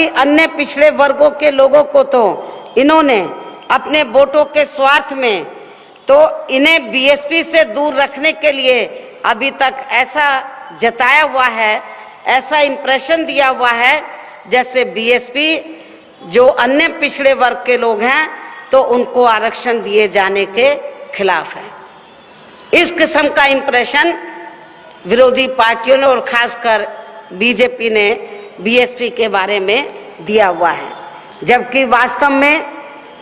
अन्य पिछड़े वर्गों के लोगों को तो इन्होंने अपने वोटों के स्वार्थ में तो इन्हें बीएसपी से दूर रखने के लिए अभी तक ऐसा जताया हुआ है, ऐसा इंप्रेशन दिया हुआ है जैसे बीएसपी जो अन्य पिछड़े वर्ग के लोग हैं तो उनको आरक्षण दिए जाने के खिलाफ है। इस किस्म का इंप्रेशन विरोधी पार्टियों ने और खासकर बीजेपी ने बीएसपी के बारे में दिया हुआ है, जबकि वास्तव में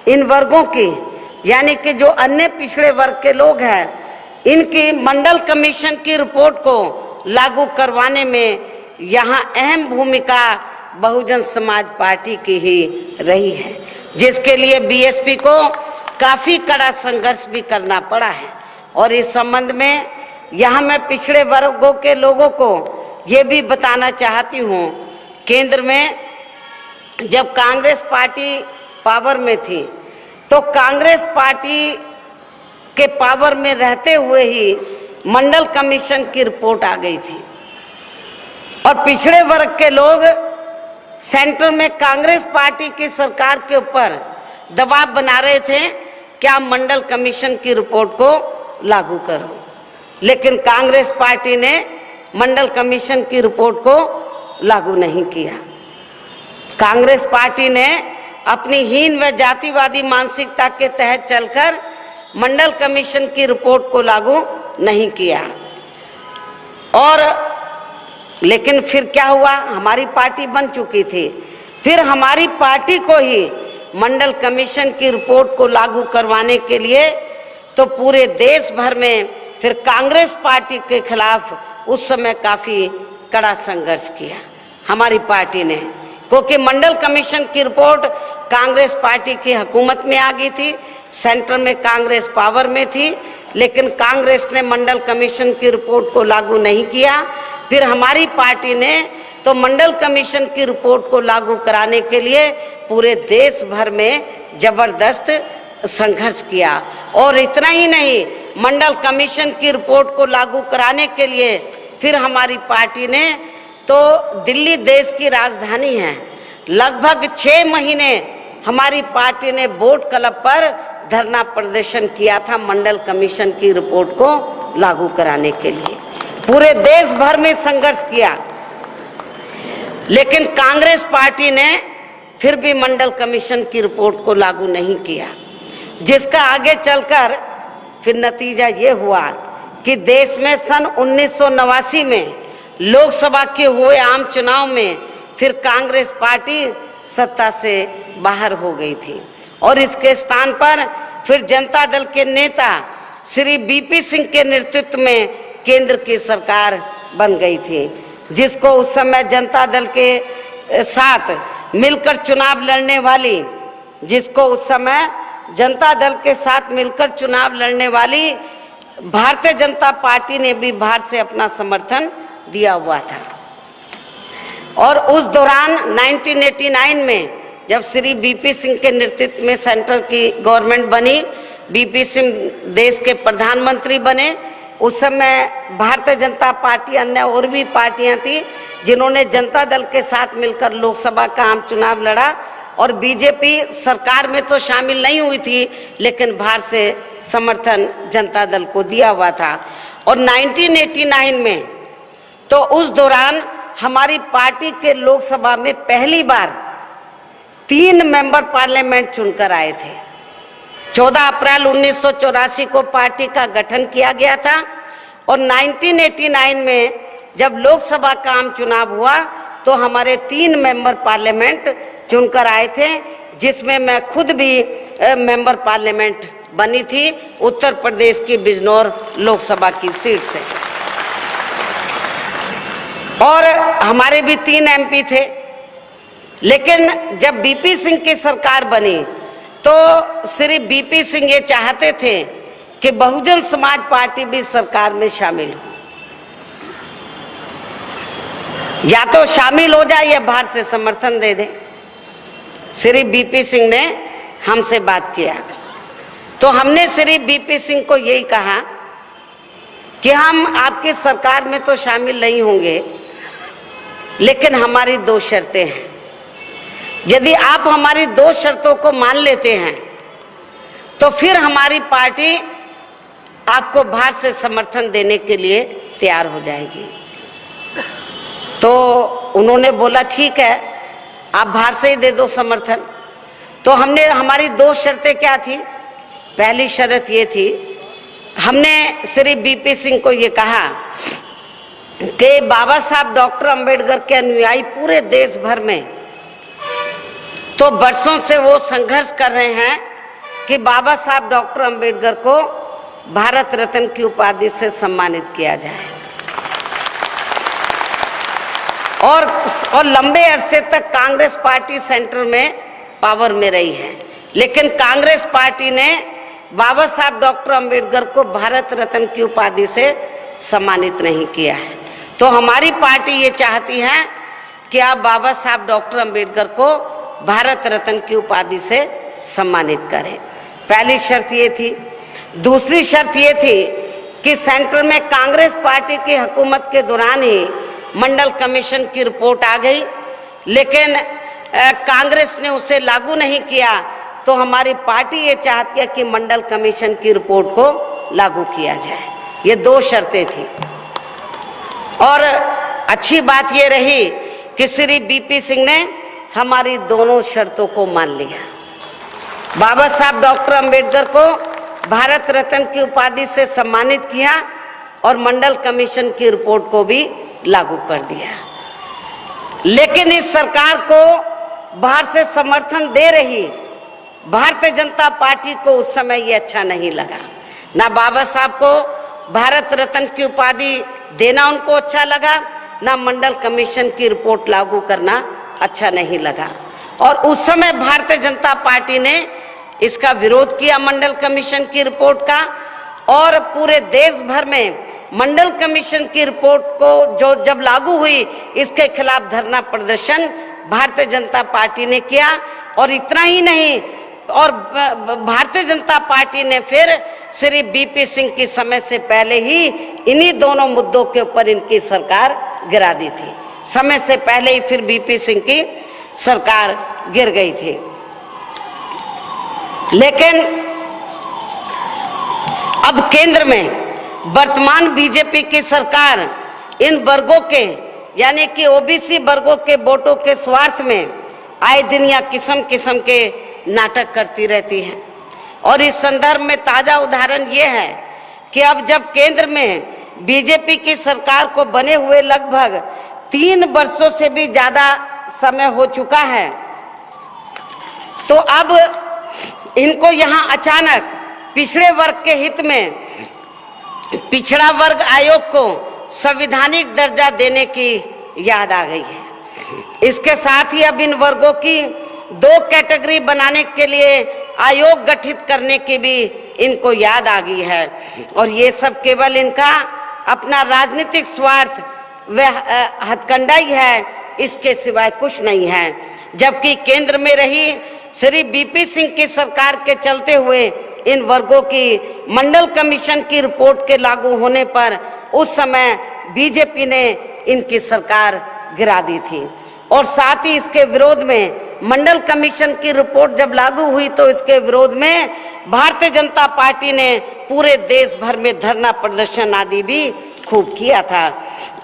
इन वर्गों की यानी कि जो अन्य पिछड़े वर्ग के लोग हैं इनकी मंडल कमीशन की रिपोर्ट को लागू करवाने में यहाँ अहम भूमिका बहुजन समाज पार्टी की ही रही है, जिसके लिए बीएसपी को काफी कड़ा संघर्ष भी करना पड़ा है। और इस संबंध में यहाँ मैं पिछड़े वर्गों के लोगों को ये भी बताना चाहती हूँ, केंद्र में जब कांग्रेस पार्टी पावर में थी तो कांग्रेस पार्टी के पावर में रहते हुए ही मंडल कमीशन की रिपोर्ट आ गई थी और पिछड़े वर्ग के लोग सेंटर में कांग्रेस पार्टी की सरकार के ऊपर दबाव बना रहे थे कि आप मंडल कमीशन की रिपोर्ट को लागू करो, लेकिन कांग्रेस पार्टी ने मंडल कमीशन की रिपोर्ट को लागू नहीं किया। कांग्रेस पार्टी ने अपनी हीन व जातिवादी मानसिकता के तहत चलकर मंडल कमीशन की रिपोर्ट को लागू नहीं किया। और लेकिन फिर क्या हुआ, हमारी पार्टी बन चुकी थी, फिर हमारी पार्टी को ही मंडल कमीशन की रिपोर्ट को लागू करवाने के लिए तो पूरे देश भर में फिर कांग्रेस पार्टी के खिलाफ उस समय काफी कड़ा संघर्ष किया हमारी पार्टी ने, क्योंकि मंडल कमीशन की रिपोर्ट कांग्रेस पार्टी की हुकूमत में आ गई थी, सेंटर में कांग्रेस पावर में थी, लेकिन कांग्रेस ने मंडल कमीशन की रिपोर्ट को लागू नहीं किया। फिर हमारी पार्टी ने तो मंडल कमीशन की रिपोर्ट को लागू कराने के लिए पूरे देश भर में जबरदस्त संघर्ष किया। और इतना ही नहीं, मंडल कमीशन की रिपोर्ट को लागू कराने के लिए फिर हमारी पार्टी ने तो दिल्ली देश की राजधानी है, लगभग 6 महीने हमारी पार्टी ने बोट क्लब पर धरना प्रदर्शन किया था मंडल कमीशन की रिपोर्ट को लागू कराने के लिए, पूरे देश भर में संघर्ष किया। लेकिन कांग्रेस पार्टी ने फिर भी मंडल कमीशन की रिपोर्ट को लागू नहीं किया, जिसका आगे चलकर फिर नतीजा ये हुआ कि देश में सन 1989 में लोकसभा के हुए आम चुनाव में फिर कांग्रेस पार्टी सत्ता से बाहर हो गई थी और इसके स्थान पर फिर जनता दल के नेता श्री बीपी सिंह के नेतृत्व में केंद्र की सरकार बन गई थी, जिसको उस समय जनता दल के साथ मिलकर चुनाव लड़ने वाली भारतीय जनता पार्टी ने भी बाहर से अपना समर्थन दिया हुआ था। और उस दौरान 1989 में जब श्री बीपी सिंह के नेतृत्व में सेंटर की गवर्नमेंट बनी, बीपी सिंह देश के प्रधानमंत्री बने, उस समय भारतीय जनता पार्टी अन्य और भी पार्टियां थी जिन्होंने जनता दल के साथ मिलकर लोकसभा का आम चुनाव लड़ा और बीजेपी सरकार में तो शामिल नहीं हुई थी, लेकिन बाहर से समर्थन जनता दल को दिया हुआ था। और 1989 में तो उस दौरान हमारी पार्टी के लोकसभा में पहली बार 3 मेंबर पार्लियामेंट चुनकर आए थे। 14 अप्रैल 1984 को पार्टी का गठन किया गया था और 1989 में जब लोकसभा का आम चुनाव हुआ तो हमारे 3 मेंबर पार्लियामेंट चुनकर आए थे, जिसमें मैं खुद भी मेंबर पार्लियामेंट बनी थी उत्तर प्रदेश की बिजनौर लोकसभा की सीट से। और हमारे भी 3 एमपी थे, लेकिन जब बीपी सिंह की सरकार बनी तो श्री बीपी सिंह ये चाहते थे कि बहुजन समाज पार्टी भी सरकार में शामिल हो, या तो शामिल हो जाए या बाहर से समर्थन दे दे। श्री बीपी सिंह ने हमसे बात किया तो हमने श्री बीपी सिंह को यही कहा कि हम आपकी सरकार में तो शामिल नहीं होंगे, लेकिन हमारी 2 शर्तें हैं। यदि आप हमारी 2 शर्तों को मान लेते हैं तो फिर हमारी पार्टी आपको बाहर से समर्थन देने के लिए तैयार हो जाएगी। तो उन्होंने बोला ठीक है, आप बाहर से ही दे दो समर्थन। तो हमने, हमारी 2 शर्तें क्या थी? पहली शर्त ये थी, हमने श्री बीपी सिंह को ये कहा कि बाबा साहब डॉक्टर अंबेडकर के अनुयायी पूरे देश भर में तो बरसों से वो संघर्ष कर रहे हैं कि बाबा साहब डॉक्टर अंबेडकर को भारत रत्न की उपाधि से सम्मानित किया जाए। और लंबे अरसे तक कांग्रेस पार्टी सेंटर में पावर में रही है, लेकिन कांग्रेस पार्टी ने बाबा साहब डॉक्टर अंबेडकर को भारत रत्न की उपाधि से सम्मानित नहीं किया है। तो हमारी पार्टी ये चाहती है कि आप बाबा साहब डॉक्टर अंबेडकर को भारत रत्न की उपाधि से सम्मानित करें। पहली शर्त ये थी। दूसरी शर्त ये थी कि सेंटर में कांग्रेस पार्टी की हुकूमत के दौरान ही मंडल कमीशन की रिपोर्ट आ गई, लेकिन कांग्रेस ने उसे लागू नहीं किया। तो हमारी पार्टी ये चाहती है कि मंडल कमीशन की रिपोर्ट को लागू किया जाए। ये 2 शर्तें थी। और अच्छी बात ये रही कि श्री बीपी सिंह ने हमारी दोनों शर्तों को मान लिया। बाबा साहब डॉक्टर अंबेडकर को भारत रत्न की उपाधि से सम्मानित किया और मंडल कमीशन की रिपोर्ट को भी लागू कर दिया। लेकिन इस सरकार को बाहर से समर्थन दे रही भारतीय जनता पार्टी को उस समय ये अच्छा नहीं लगा। ना बाबा साहब को भारत रत्न की उपाधि देना उनको अच्छा लगा, ना मंडल कमीशन की रिपोर्ट लागू करना अच्छा नहीं लगा। और उस समय भारतीय जनता पार्टी ने इसका विरोध किया, मंडल कमीशन की रिपोर्ट का। और पूरे देश भर में मंडल कमीशन की रिपोर्ट को जो जब लागू हुई, इसके खिलाफ धरना प्रदर्शन भारतीय जनता पार्टी ने किया। और इतना ही नहीं, और भारतीय जनता पार्टी ने फिर श्री बीपी सिंह की समय से पहले ही इन्हीं दोनों मुद्दों के ऊपर इनकी सरकार गिरा दी थी। समय से पहले ही फिर बीपी सिंह की सरकार गिर गई थी। लेकिन अब केंद्र में वर्तमान बीजेपी की सरकार इन वर्गों के, यानी कि ओबीसी वर्गों के वोटों के स्वार्थ में आए दिन या किस्म किस्म के नाटक करती रहती है। और इस संदर्भ में ताजा उदाहरण ये है कि अब जब केंद्र में बीजेपी की सरकार को बने हुए लगभग 3 वर्षों से भी ज्यादा समय हो चुका है, तो अब इनको यहाँ अचानक पिछड़े वर्ग के हित में पिछड़ा वर्ग आयोग को संवैधानिक दर्जा देने की याद आ गई है। इसके साथ ही अब इन वर्गों की 2 कैटेगरी बनाने के लिए आयोग गठित करने की भी इनको याद आ गई है। और ये सब केवल इनका अपना राजनीतिक स्वार्थ व हथकंडा ही है, इसके सिवाय कुछ नहीं है। जबकि केंद्र में रही श्री बीपी सिंह की सरकार के चलते हुए इन वर्गों की मंडल कमीशन की रिपोर्ट के लागू होने पर उस समय बीजेपी ने इनकी सरकार गिरा दी थी। और साथ ही इसके विरोध में मंडल कमीशन की रिपोर्ट जब लागू हुई तो इसके विरोध में भारतीय जनता पार्टी ने पूरे देश भर में धरना प्रदर्शन आदि भी खूब किया था।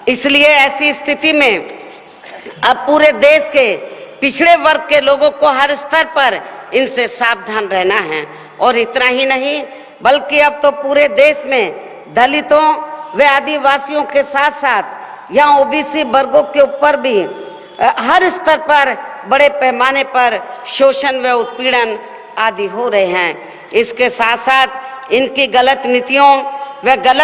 इसलिए ऐसी स्थिति में अब पूरे देश के पिछड़े वर्ग के लोगों को हर स्तर पर इनसे सावधान रहना है। और इतना ही नहीं, बल्कि अब तो पूरे देश में दलितों व आदिवासियों के साथ साथ यहाँ ओबीसी वर्गों के ऊपर भी हर स्तर पर बड़े पैमाने पर शोषण व उत्पीड़न आदि हो रहे हैं। इसके साथ साथ इनकी गलत नीतियों व गलत